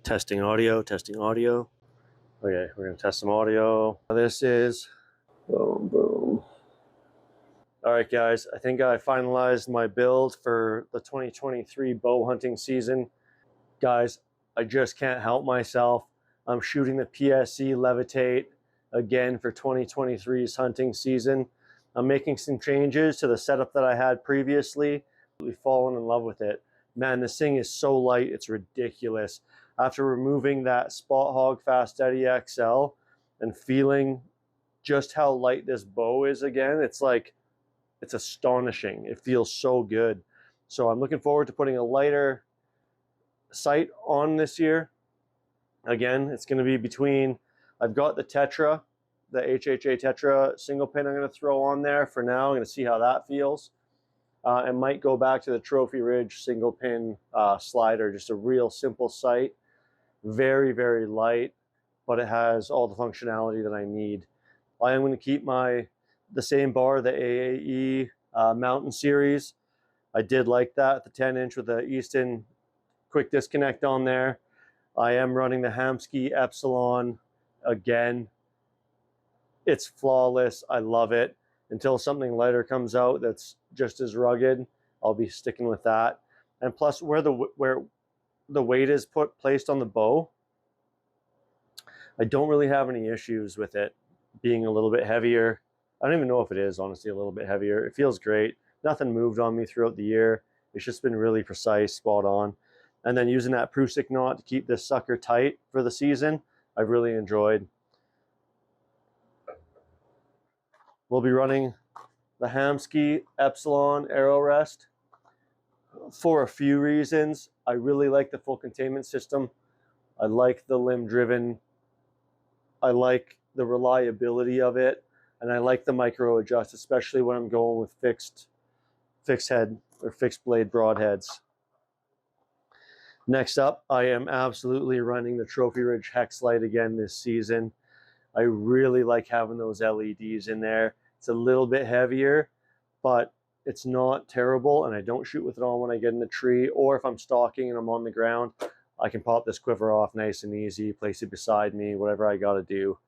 Testing audio, testing audio. Okay, we're gonna test some audio. This is boom, boom. All right, guys, I think I finalized my build for the 2023 bow hunting season. Guys, I just can't help myself. I'm shooting the PSE Levitate again for 2023's hunting season. I'm making some changes to the setup that I had previously. I've fallen in love with it. Man, this thing is so light, it's ridiculous. After removing that Spot Hog Fast Steady XL and feeling just how light this bow is again, it's astonishing. It feels so good. So I'm looking forward to putting a lighter sight on this year. Again, it's going to be between, I've got the Tetra, the HHA Tetra single pin I'm going to throw on there for now. I'm going to see how that feels. I might go back to the Trophy Ridge single pin slider, just a real simple sight. Very, very light, but it has all the functionality that I need. I am going to keep the same bar, the AAE Mountain Series. I did like that, the 10-inch with the Easton quick disconnect on there. I am running the Hamskea Epsilon again. It's flawless. I love it. Until something lighter comes out that's just as rugged, I'll be sticking with that. And plus, where the weight is placed on the bow, I don't really have any issues with it being a little bit heavier. I don't even know if it is, honestly, a little bit heavier. It feels great. Nothing moved on me throughout the year. It's just been really precise, spot on. And then using that Prusik knot to keep this sucker tight for the season, I've really enjoyed. We'll be running the Hamskea Epsilon Arrow Rest for a few reasons. I really like the full containment system. I like the limb driven. I like the reliability of it. And I like the micro adjust, especially when I'm going with fixed head or fixed blade broadheads. Next up, I am absolutely running the Trophy Ridge Hex Light again this season. I really like having those LEDs in there. It's a little bit heavier, but it's not terrible, and I don't shoot with it on when I get in the tree, or if I'm stalking and I'm on the ground, I can pop this quiver off nice and easy, place it beside me, whatever I got to do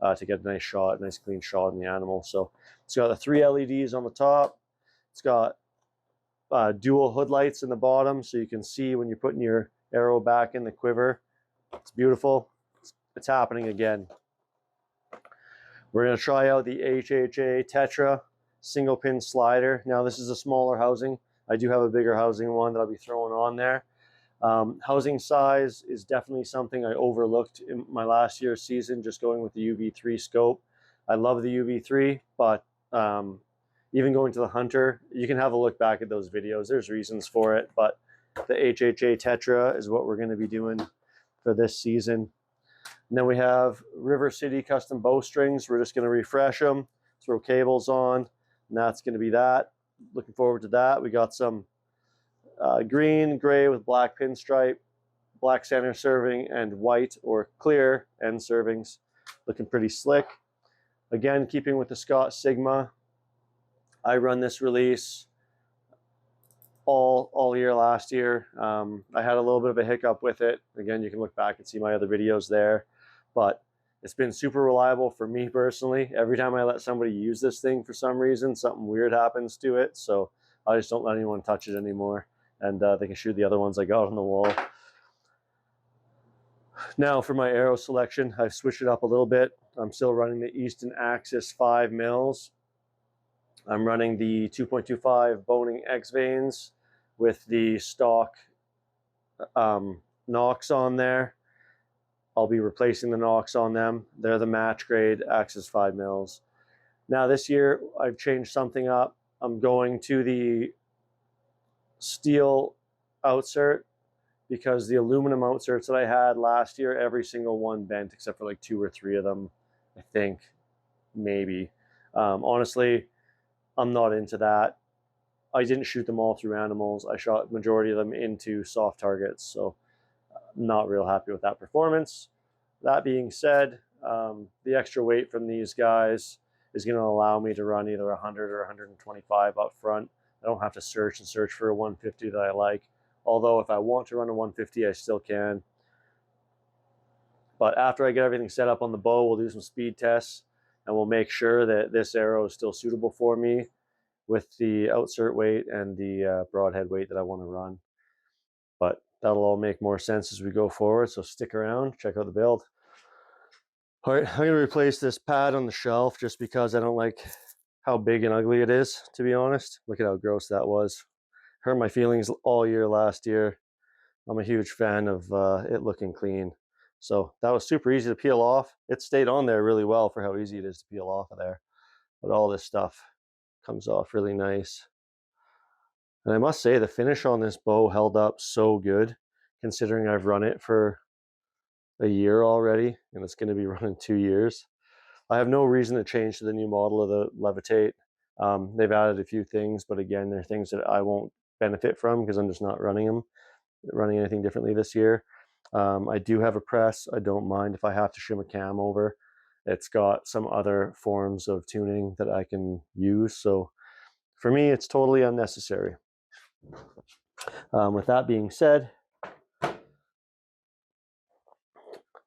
to get a nice shot, nice clean shot on the animal. So it's got the 3 LEDs on the top. It's got dual hood lights in the bottom, so you can see when you're putting your arrow back in the quiver. It's beautiful. It's happening again. We're going to try out the HHA Tetra single pin slider. Now this is a smaller housing. I do have a bigger housing one that I'll be throwing on there. Housing size is definitely something I overlooked in my last year's season, just going with the UV3 scope. I love the UV3, but even going to the Hunter, you can have a look back at those videos. There's reasons for it, but the HHA Tetra is what we're going to be doing for this season. And then we have River City custom bowstrings. We're just going to refresh them, throw cables on, and that's going to be that. Looking forward to that. We got some green, gray with black pinstripe, black center serving, and white or clear end servings. Looking pretty slick. Again, keeping with the Scott Sigma, I run this release all year last year. I had a little bit of a hiccup with it. Again, you can look back and see my other videos there, but it's been super reliable for me personally. Every time I let somebody use this thing, for some reason, something weird happens to it. So I just don't let anyone touch it anymore, and they can shoot the other ones I got on the wall. Now for my arrow selection, I've switched it up a little bit. I'm still running the Easton Axis 5 mils. I'm running the 2.25 Boning X veins with the stock Nox on there. I'll be replacing the Nox on them. They're the match grade Axis 5 mils. Now this year I've changed something up. I'm going to the steel outsert because the aluminum outserts that I had last year, every single one bent except for like 2 or 3 of them, I think, maybe. Honestly, I'm not into that. I didn't shoot them all through animals. I shot the majority of them into soft targets, so not real happy with that performance. That being said, the extra weight from these guys is going to allow me to run either 100 or 125 up front. I don't have to search for a 150 that I like. Although if I want to run a 150, I still can. But after I get everything set up on the bow, we'll do some speed tests, and we'll make sure that this arrow is still suitable for me with the outsert weight and the broadhead weight that I want to run. But that'll all make more sense as we go forward, so stick around, check out the build. All right, I'm going to replace this pad on the shelf just because I don't like how big and ugly it is, to be honest. Look at how gross that was. Hurt my feelings all year last year. I'm a huge fan of it looking clean. So that was super easy to peel off. It stayed on there really well for how easy it is to peel off of there. But all this stuff comes off really nice. And I must say the finish on this bow held up so good, considering I've run it for a year already, and it's going to be running 2 years. I have no reason to change to the new model of the Levitate. They've added a few things, but again, they're things that I won't benefit from because I'm just not running anything differently this year. I do have a press. I don't mind if I have to shim a cam over. It's got some other forms of tuning that I can use. So for me, it's totally unnecessary. With that being said,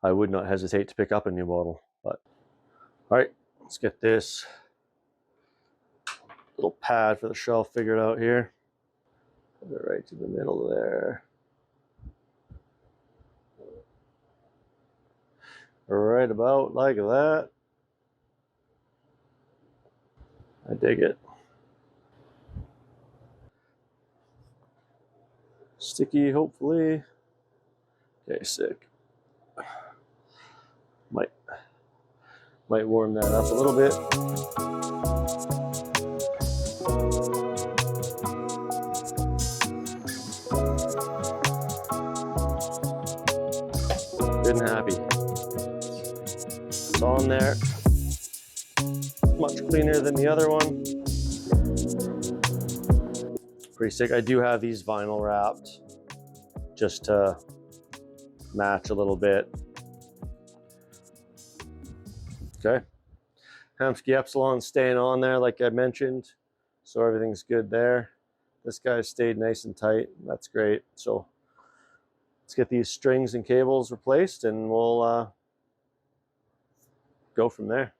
I would not hesitate to pick up a new model. But all right, let's get this little pad for the shelf figured out here. Put it right to the middle there. Right about like that. I dig it. Sticky, hopefully. Okay, sick. Might warm that up a little bit. Good and happy. It's on there. Much cleaner than the other one. Pretty sick. I do have these vinyl wrapped just to match a little bit. Okay. Hamsky Epsilon staying on there like I mentioned, so everything's good there. This guy's stayed nice and tight. That's great. So let's get these strings and cables replaced and we'll go from there.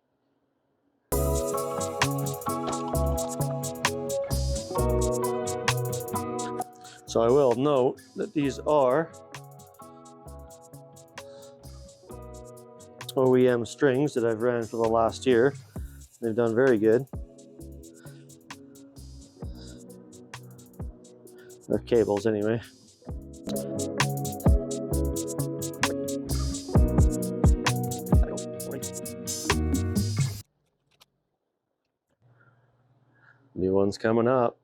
So I will note that these are OEM strings that I've ran for the last year. They've done very good. They're cables anyway. New one's coming up.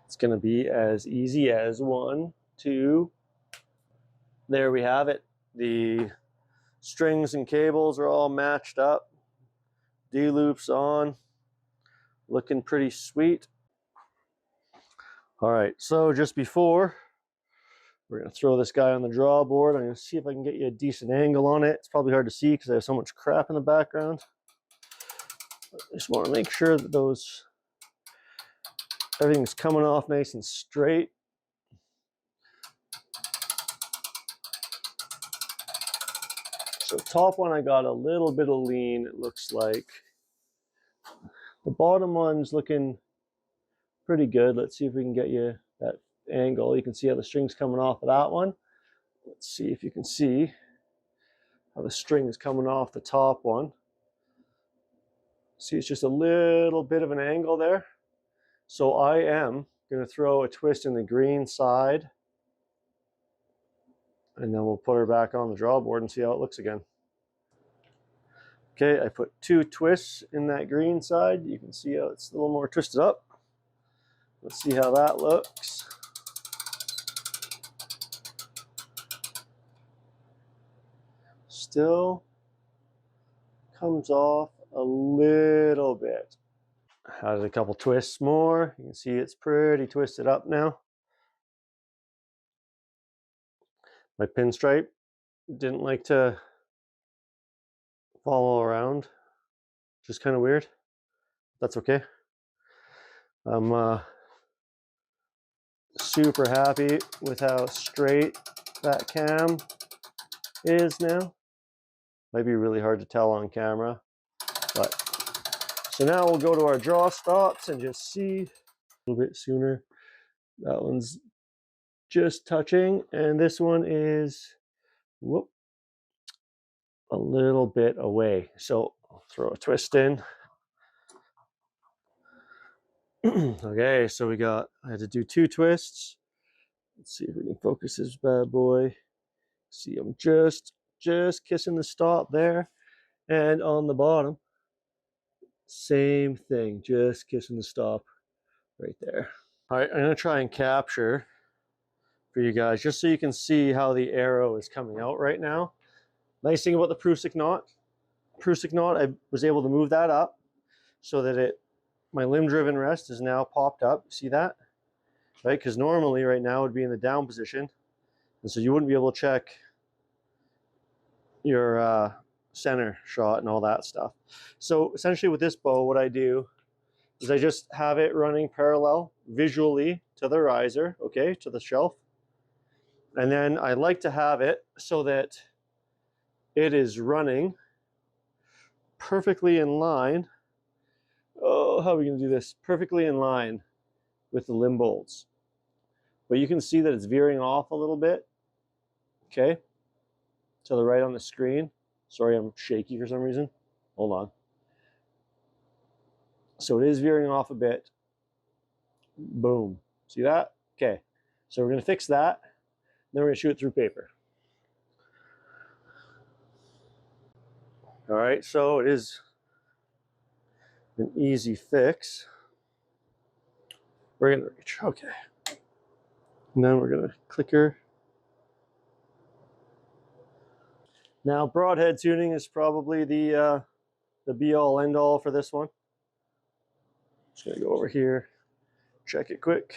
It's going to be as easy as 1, 2. There we have it. The strings and cables are all matched up. D-loops on. Looking pretty sweet. All right, so just before, we're going to throw this guy on the draw board. I'm going to see if I can get you a decent angle on it. It's probably hard to see because I have so much crap in the background. I just want to make sure that everything's coming off nice and straight. So top one, I got a little bit of lean, it looks like. The bottom one's looking pretty good. Let's see if we can get you that angle. You can see how the string's coming off of that one. Let's see if you can see how the string is coming off the top one. See, it's just a little bit of an angle there. So I am going to throw a twist in the green side, and then we'll put her back on the draw board and see how it looks again. Okay, I put 2 twists in that green side. You can see how it's a little more twisted up. Let's see how that looks. Still comes off a little bit. Added a couple twists more. You can see it's pretty twisted up now. My pinstripe didn't like to follow around. Just kind of weird. That's okay. I'm super happy with how straight that cam is now. Might be really hard to tell on camera, but so now we'll go to our draw stops and just see a little bit sooner. That one's just touching, and this one is whoop, a little bit away. So I'll throw a twist in. Okay, so I had to do 2 twists. Let's see if we can focus this bad boy. See, I'm just kissing the stop there, and on the bottom, same thing, just kissing the stop right there. All right, I'm gonna try and capture for you guys, just so you can see how the arrow is coming out right now. Nice thing about the Prusik knot, I was able to move that up so that my limb-driven rest is now popped up. See that? Right, because normally right now it would be in the down position, and so you wouldn't be able to check your center shot and all that stuff. So essentially with this bow, what I do is I just have it running parallel visually to the riser, okay, to the shelf. And then I like to have it so that it is running perfectly in line. Oh, how are we going to do this? Perfectly in line with the limb bolts. But you can see that it's veering off a little bit, okay, to the right on the screen. Sorry, I'm shaky for some reason. Hold on. So it is veering off a bit. Boom. See that? Okay. So we're going to fix that. Then we're going to shoot it through paper. All right, so it is an easy fix. We're going to reach. Okay. And then we're going to clicker. Now, broadhead tuning is probably the be-all, end-all for this one. Just going to go over here, check it quick.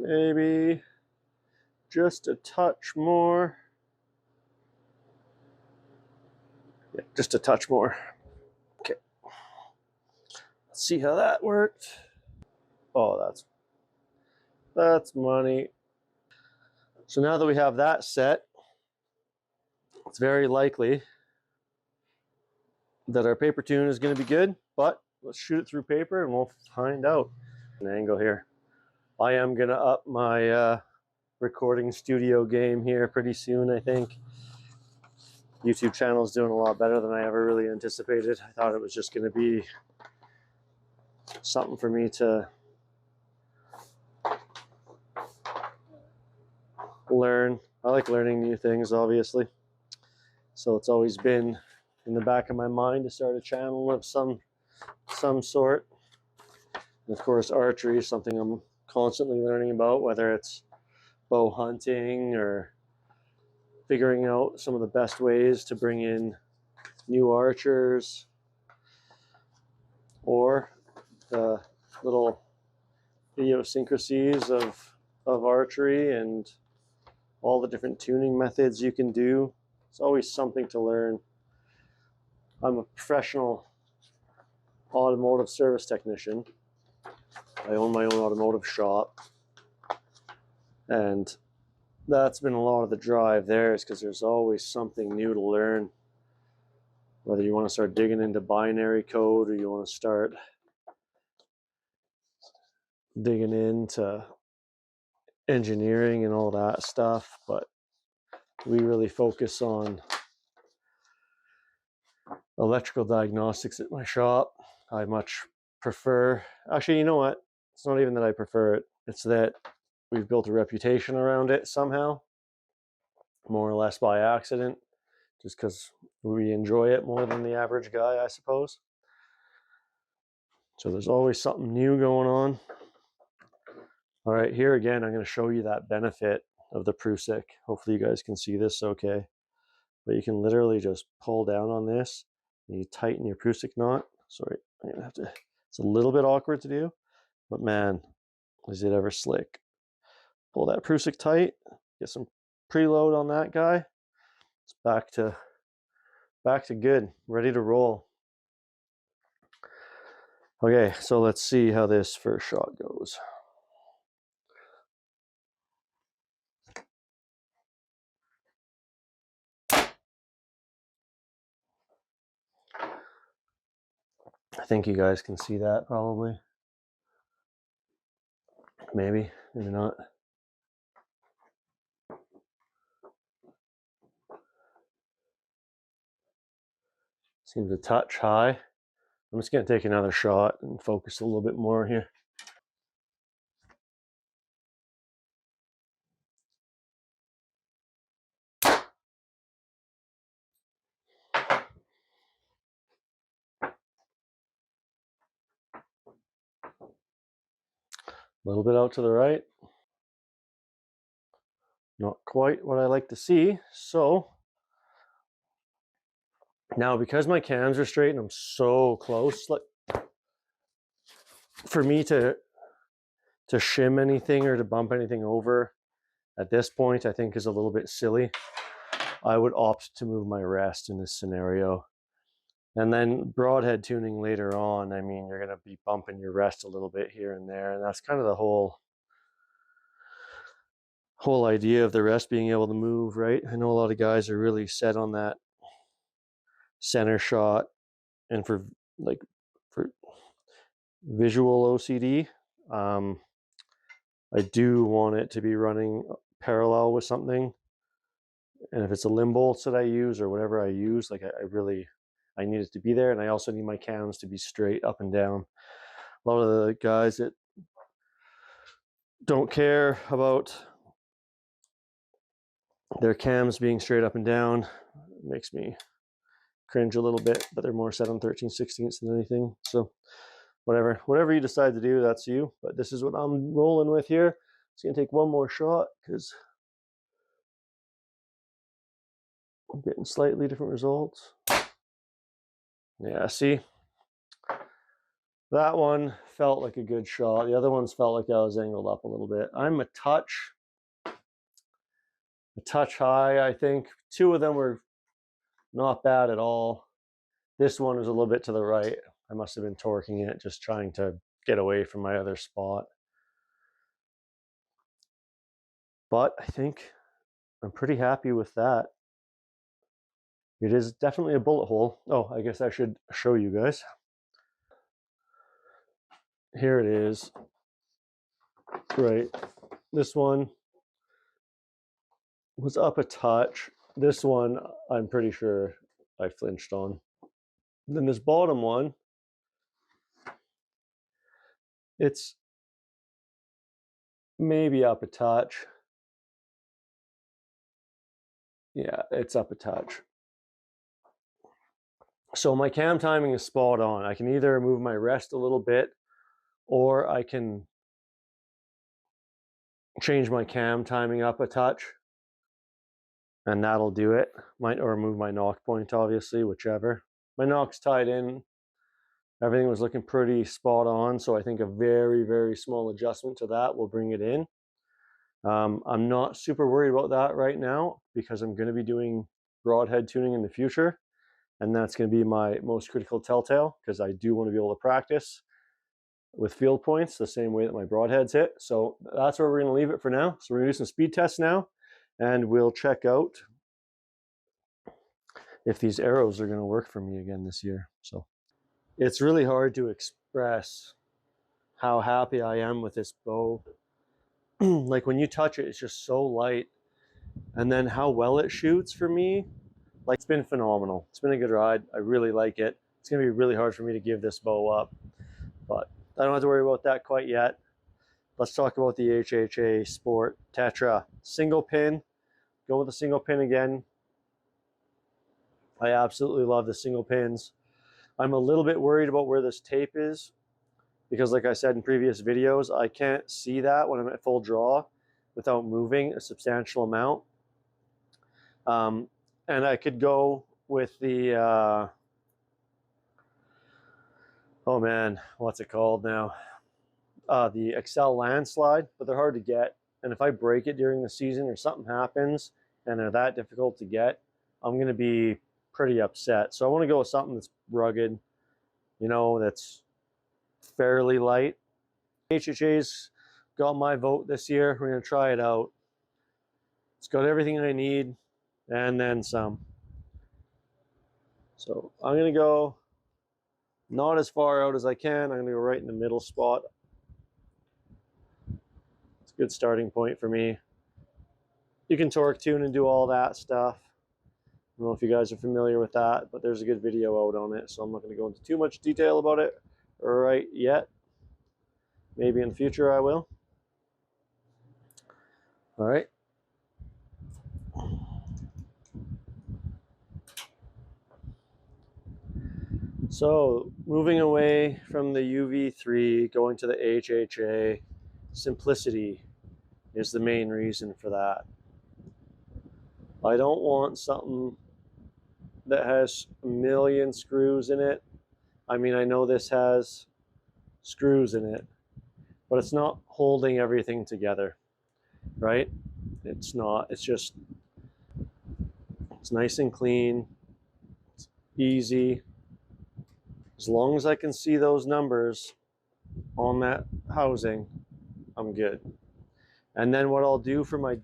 Maybe just a touch more. Yeah, just a touch more. Okay. Let's see how that worked. Oh, that's money. So now that we have that set, it's very likely that our paper tune is going to be good, but let's shoot it through paper and we'll find out. An angle here. I am going to up my recording studio game here pretty soon, I think. YouTube channel is doing a lot better than I ever really anticipated. I thought it was just going to be something for me to learn. I like learning new things, obviously. So it's always been in the back of my mind to start a channel of some sort. And of course, archery is something I'm constantly learning about, whether it's bow hunting or figuring out some of the best ways to bring in new archers, or the little idiosyncrasies of archery and all the different tuning methods you can do. It's always something to learn. I'm a professional automotive service technician. I own my own automotive shop, and that's been a lot of the drive there, is because there's always something new to learn. Whether you want to start digging into binary code or you want to start digging into engineering and all that stuff, but we really focus on electrical diagnostics at my shop. I much prefer, actually, you know what? It's not even that I prefer it. It's that we've built a reputation around it somehow, more or less by accident, just because we enjoy it more than the average guy, I suppose. So there's always something new going on. All right, here again, I'm going to show you that benefit of the Prusik. Hopefully you guys can see this okay. But you can literally just pull down on this and you tighten your Prusik knot. Sorry, I'm going to have to, it's a little bit awkward to do, but man, is it ever slick. Pull that Prusik tight, get some preload on that guy. It's back to good, ready to roll. Okay, so let's see how this first shot goes. I think you guys can see that probably. Maybe, maybe not. Seems a touch high. I'm just going to take another shot and focus a little bit more here. A little bit out to the right. Not quite what I like to see. So now, because my cams are straight and I'm so close, like for me to shim anything or to bump anything over at this point, I think is a little bit silly. I would opt to move my rest in this scenario. And then broadhead tuning later on, I mean, you're going to be bumping your rest a little bit here and there. And that's kind of the whole idea of the rest being able to move, right? I know a lot of guys are really set on that center shot, and for visual OCD, I do want it to be running parallel with something. And if it's a limb bolts that I use or whatever I use, like I need it to be there. And I also need my cams to be straight up and down. A lot of the guys that don't care about their cams being straight up and down makes me cringe a little bit, but they're more set on 13/16 than anything. So whatever you decide to do, that's you. But this is what I'm rolling with here. Just gonna take one more shot because I'm getting slightly different results. Yeah, see, that one felt like a good shot. The other ones felt like I was angled up a little bit. I'm a touch high, I think. Two of them were not bad at all. This one was a little bit to the right. I must have been torquing it, just trying to get away from my other spot. But I think I'm pretty happy with that. It is definitely a bullet hole. Oh, I guess I should show you guys. Here it is. Right. This one was up a touch. This one, I'm pretty sure I flinched on. Then this bottom one, it's maybe up a touch. Yeah, it's up a touch. So my cam timing is spot on. I can either move my rest a little bit, or I can change my cam timing up a touch, and that'll do it. Or move my knock point, obviously, whichever. My knock's tied in. Everything was looking pretty spot on, so I think a very, very small adjustment to that will bring it in. I'm not super worried about that right now because I'm going to be doing broadhead tuning in the future, and that's going to be my most critical telltale because I do want to be able to practice with field points the same way that my broadheads hit. So that's where we're going to leave it for now. So we're going to do some speed tests now, and we'll check out if these arrows are going to work for me again this year. So it's really hard to express how happy I am with this bow. Like when you touch it, it's just so light. And then how well it shoots for me, like it's been phenomenal. It's been a good ride. I really like it. It's gonna be really hard for me to give this bow up, but I don't have to worry about that quite yet. Let's talk about the HHA Sport Tetra single pin. Go with the single pin again. I absolutely love the single pins. I'm a little bit worried about where this tape is because like I said in previous videos, I can't see that when I'm at full draw without moving a substantial amount. And I could go with the, oh man, what's it called now? The Excel landslide, but they're hard to get. And if I break it during the season or something happens and they're that difficult to get, I'm going to be pretty upset. So I want to go with something that's rugged, you know, that's fairly light. HHA's got my vote this year. We're going to try it out. It's got everything I need and then some. So I'm going to go not as far out as I can. I'm going to go right in the middle spot. It's a good starting point for me. You can torque tune and do all that stuff. I don't know if you guys are familiar with that, but there's a good video out on it, so I'm not going to go into too much detail about it right yet. Maybe in the future I will. All right. So moving away from the UV3, going to the HHA, simplicity is the main reason for that. I don't want something that has a million screws in it. I mean, I know this has screws in it, but it's not holding everything together, right? It's not. It's just, it's nice and clean. It's easy. As long as I can see those numbers on that housing, I'm good. And then what I'll do for my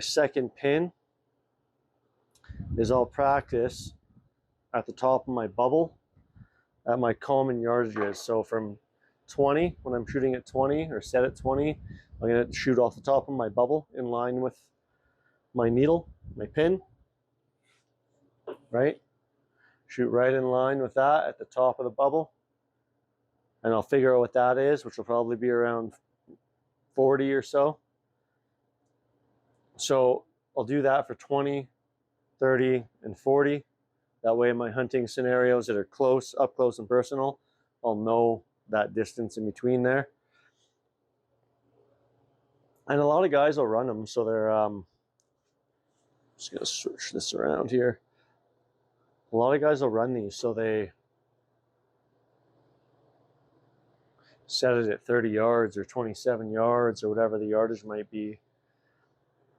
second pin is I'll practice at the top of my bubble at my common yardages. So from 20, when I'm shooting at 20 or set at 20, I'm going to shoot off the top of my bubble in line with my needle, my pin, right? Shoot right in line with that at the top of the bubble. And I'll figure out what that is, which will probably be around 40 or so. So I'll do that for 20, 30, and 40. That way in my hunting scenarios that are close, up close and personal, I'll know that distance in between there. And a lot of guys will run them, so they're, just gonna switch this around here. A lot of guys will run these, so they set it at 30 yards or 27 yards or whatever the yardage might be.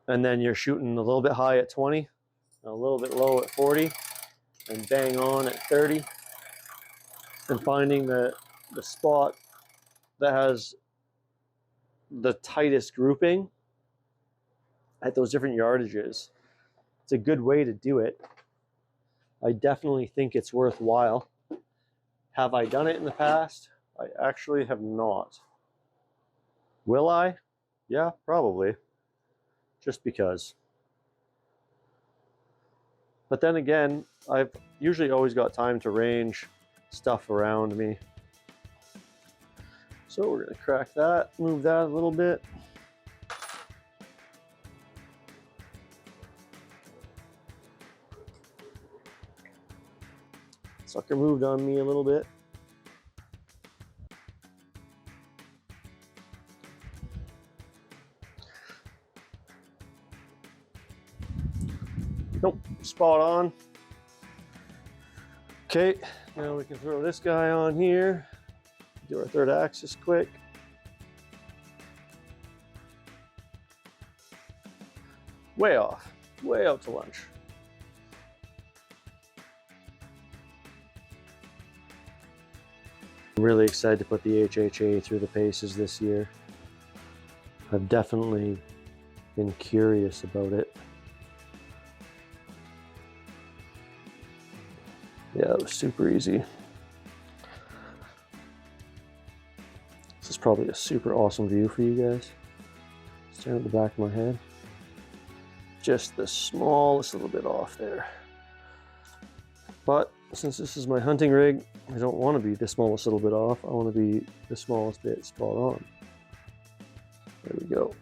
And then you're shooting a little bit high at 20, a little bit low at 40, and bang on at 30. And finding the spot that has the tightest grouping at those different yardages. It's a good way to do it. I definitely think it's worthwhile. Have I done it in the past? I actually have not. Will I? Yeah, probably. Just because. But then again, I've usually always got time to range stuff around me. So we're going to crack that, move that a little bit. Sucker moved on me a little bit. Nope, spot on. Okay, now we can throw this guy on here. Do our third axis quick. Way off, way out to lunch. I'm really excited to put the HHA through the paces this year. I've definitely been curious about it. Yeah, it was super easy. This is probably a super awesome view for you guys. Stand at the back of my head. Just the smallest little bit off there. But since this is my hunting rig, I don't want to be the smallest little bit off. I want to be the smallest bit spot on. There we go.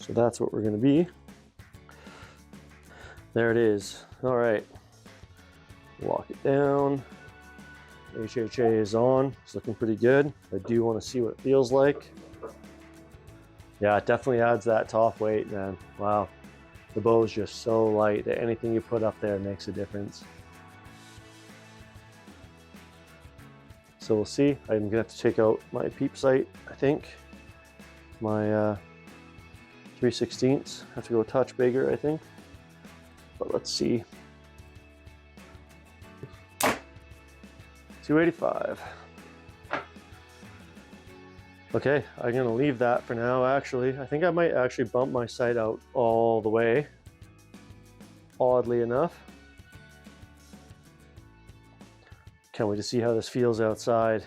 So that's what we're going to be. There it is. All right. Lock it down. HHA is on. It's looking pretty good. I do want to see what it feels like. Yeah, it definitely adds that top weight, man. Wow. The bow is just so light that anything you put up there makes a difference. So we'll see. I'm gonna have to take out my peep sight, I think. My 3/16. Have to go a touch bigger, I think. But let's see. 285. Okay, I'm gonna leave that for now. Actually, I think I might actually bump my sight out all the way, oddly enough. Can't wait to see how this feels outside.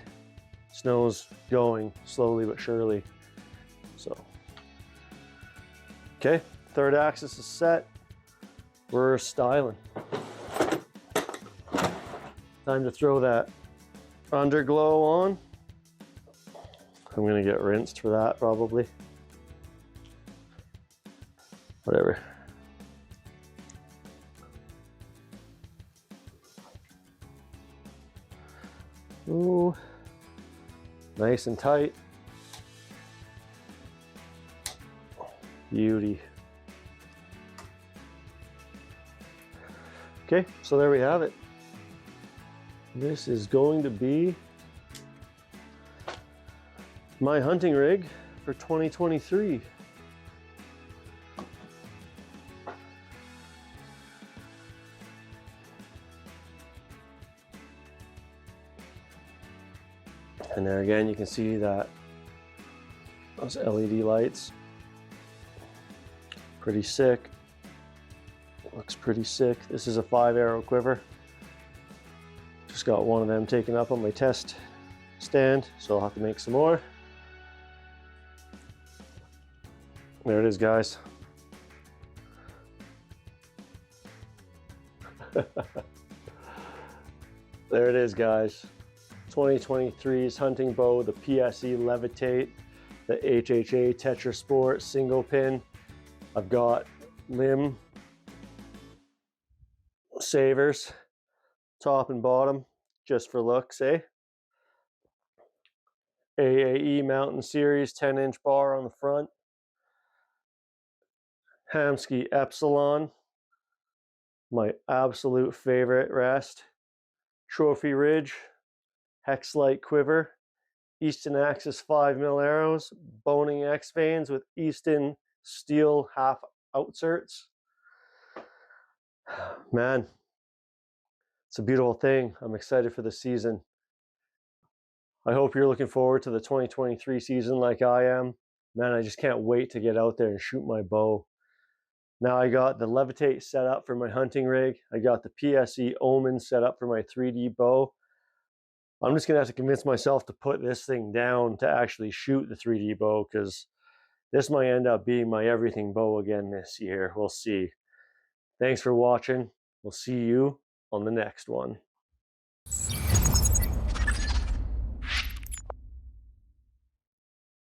Snow's going slowly but surely. So, okay, third axis is set. We're styling. Time to throw that underglow on. I'm gonna get rinsed for that probably. Whatever. Ooh, nice and tight. Beauty. Okay, so there we have it. This is going to be my hunting rig for 2023. And there again, you can see that those LED lights, pretty sick. Looks pretty sick. This is a 5-arrow quiver. Just got one of them taken up on my test stand, so I'll have to make some more. There it is, guys. There it is, guys. 2023's hunting bow, the PSE Levitate, the HHA Tetra Sport single pin. I've got limb savers, top and bottom, just for looks, eh? AAE Mountain Series 10-inch bar on the front. Hamsky Epsilon, my absolute favorite rest. Trophy Ridge, Hex-Light quiver, Easton Axis 5mm arrows, boning X veins with Easton steel half outserts. Man, it's a beautiful thing. I'm excited for the season. I hope you're looking forward to the 2023 season like I am. Man, I just can't wait to get out there and shoot my bow. Now I got the Levitate set up for my hunting rig. I got the PSE Omen set up for my 3D bow. I'm just gonna have to convince myself to put this thing down to actually shoot the 3D bow, because this might end up being my everything bow again this year. We'll see. Thanks for watching. We'll see you on the next one.